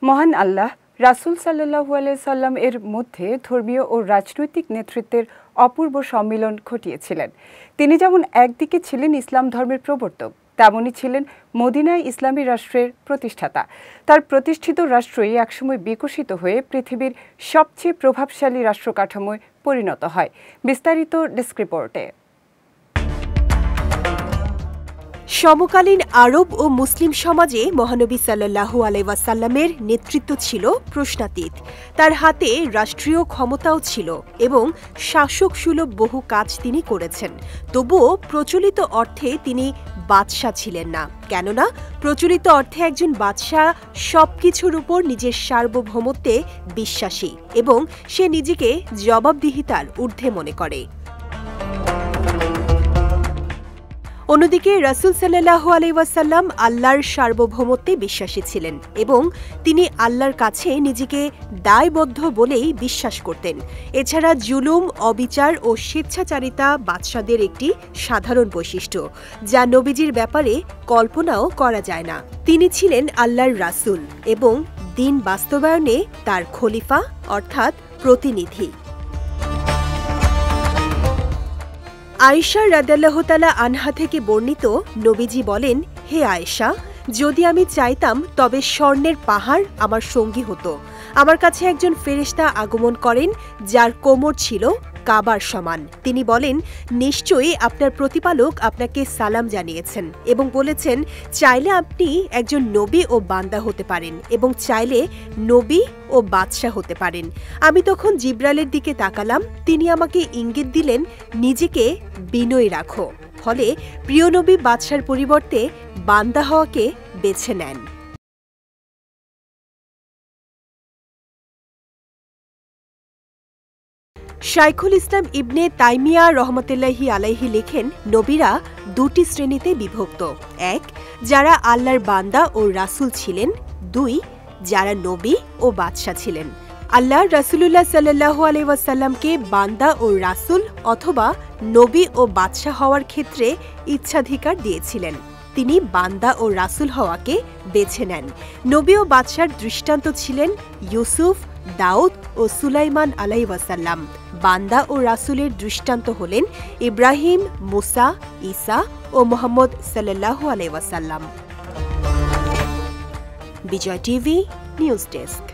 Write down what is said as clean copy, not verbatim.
মহান আল্লাহ রাসূল সাল্লাল্লাহু আলাইহি সাল্লাম এর মধ্যে ধর্মীয় ও রাজনৈতিক নেতৃত্বের অপূর্ব সম্মিলন ঘটিয়েছিলেন। তিনি যেমন একদিকে ছিলেন ইসলাম ধর্মের প্রবর্তক, তেমনি ছিলেন মদিনায় ইসলামী রাষ্ট্রের প্রতিষ্ঠাতা। তার প্রতিষ্ঠিত রাষ্ট্রই একসময় বিকশিত হয়ে পৃথিবীর সবচেয়ে প্রভাবশালী রাষ্ট্র কাঠামোয় পরিণত হয়। বিস্তারিত ডেস্ক রিপোর্টে। সমকালীন আরব ও মুসলিম সমাজে মহানবী সাল্লাল্লাহু আলাইহি ওয়াসাল্লামের নেতৃত্ব ছিল প্রশ্নাতীত। তার হাতে রাষ্ট্রীয় ক্ষমতাও ছিল এবং শাসকসুলভ বহু কাজ তিনি করেছেন। তবুও প্রচলিত অর্থে তিনি বাদশাহ ছিলেন না, কেননা প্রচলিত অর্থে একজন বাদশাহ সবকিছুর উপর নিজের সার্বভৌমত্বে বিশ্বাসী এবং সে নিজেকে জবাবদিহিতার ঊর্ধ্বে মনে করে। অন্যদিকে রাসূল সাল্লাল্লাহু আলাইহি ওয়াসাল্লাম আল্লাহর সার্বভৌমত্বে বিশ্বাসী ছিলেন এবং তিনি আল্লাহর কাছে নিজেকে দায়বদ্ধ বলেই বিশ্বাস করতেন। এছাড়া জুলুম, অবিচার ও স্বেচ্ছাচারিতা বাদশাদের একটি সাধারণ বৈশিষ্ট্য, যা নবীজির ব্যাপারে কল্পনাও করা যায় না। তিনি ছিলেন আল্লাহর রাসূল এবং দ্বীন বাস্তবায়নে তার খলিফা অর্থাৎ প্রতিনিধি। আয়েশা রাদিয়াল্লাহু তাআলা আনহা থেকে বর্ণিত, নবীজি বলেন, হে আয়েশা, যদি আমি চাইতাম তবে স্বর্ণের পাহাড় আমার সঙ্গী হতো। আমার কাছে একজন ফেরেশতা আগমন করেন যার কোমর ছিল কাবার সমান। তিনি বলেন, নিশ্চয়ই আপনার প্রতিপালক আপনাকে সালাম জানিয়েছেন এবং বলেছেন চাইলে আপনি একজন নবী ও বান্দা হতে পারেন এবং চাইলে নবী ও বাদশাহ হতে পারেন। আমি তখন জিব্রাইলের দিকে তাকালাম, তিনি আমাকে ইঙ্গিত দিলেন নিজেকে বিনয়ী রাখো। ফলে প্রিয় নবী বাদশার পরিবর্তে বান্দা হওয়াকে বেছে নেন। শাইখুল ইসলাম ইবনে তাইমিয়া রহমতুল্লাহি আলাইহি লেখেন, নবীরা দুটি শ্রেণীতে বিভক্ত। এক, যারা আল্লাহর বান্দা ও রাসূল ছিলেন। দুই, যারা নবী ও বাদশাহ ছিলেন। আল্লাহ রাসূলুল্লাহ সাল্লাল্লাহু আলাইহি ওয়াসাল্লামকে বান্দা ও রাসূল অথবা নবী ও বাদশাহ হওয়ার ক্ষেত্রে ইচ্ছাধিকার দিয়েছিলেন। তিনি বান্দা ও রাসূল হওয়াকে বেছে নেন। নবী ও বাদশার দৃষ্টান্ত ছিলেন ইউসুফ, দাউদ ও সুলাইমান আলাইহিস সালাম। বান্দা ও রাসূলের দৃষ্টান্ত হলেন ইব্রাহিম, মুসা, ঈসা ও মুহাম্মদ সাল্লাল্লাহু আলাইহি ওয়াসাল্লাম। বিজয় টিভি নিউজ ডেস্ক।